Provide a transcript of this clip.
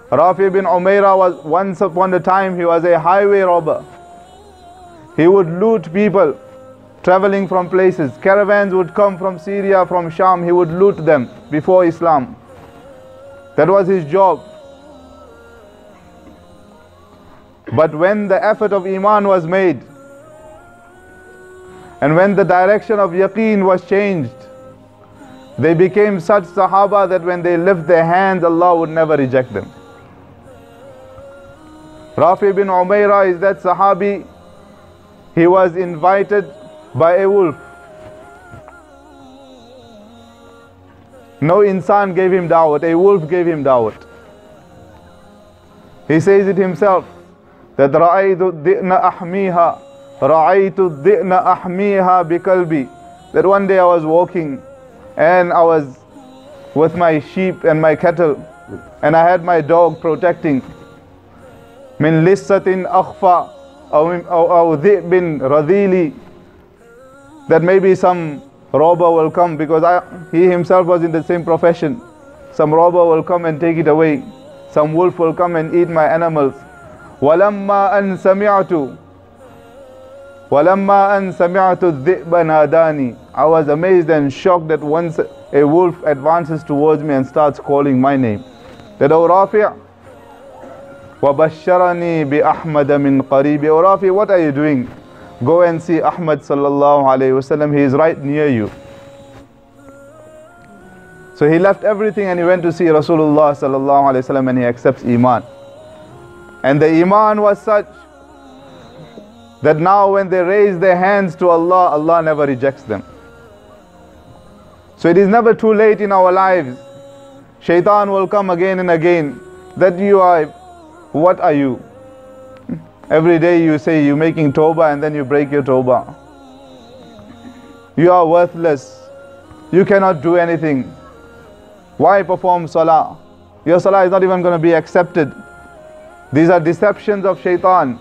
Rafi bin Umayrah was once upon a time, he was a highway robber. He would loot people traveling from places. Caravans would come from Syria, from Sham. He would loot them before Islam. That was his job. But when the effort of Iman was made, and when the direction of Yaqeen was changed, they became such Sahaba that when they lift their hands, Allah would never reject them. Rafi bin Umayrah is that Sahabi. He was invited by a wolf. No insan gave him da'wat, a wolf gave him da'wat. He says it himself, that رَأَيْتُ الدِّئْنَ أَحْمِيهَا رَأَيْتُ الدِّئْنَ أَحْمِيهَا بِقَلْبِي. That one day I was walking and I was with my sheep and my cattle, and I had my dog protecting. مِن لِسَّةٍ أَخْفَى أَوْ ذِئْبٍ رَذِيلِ. That maybe some robber will come, because he himself was in the same profession. Some robber will come and take it away. Some wolf will come and eat my animals. وَلَمَّا أَن سَمِعْتُ الذِّئْبَ نَادَانِي. I was amazed and shocked that once a wolf advances towards me and starts calling my name. That, O Rafi', وَبَشَّرَنِي بِأَحْمَدَ مِنْ قَرِيبِ. O Rafi, what are you doing? Go and see Ahmad sallallahu alayhi wasallam. He is right near you. So he left everything and he went to see Rasulullah sallallahu alayhi wasallam, and he accepts Iman. And the Iman was such that now when they raise their hands to Allah, Allah never rejects them. So it is never too late in our lives. Shaitan will come again and again, that you are, what are you? Every day you say you're making tawbah and then you break your tawbah. You are worthless. You cannot do anything. Why perform salah? Your salah is not even going to be accepted. These are deceptions of shaitan.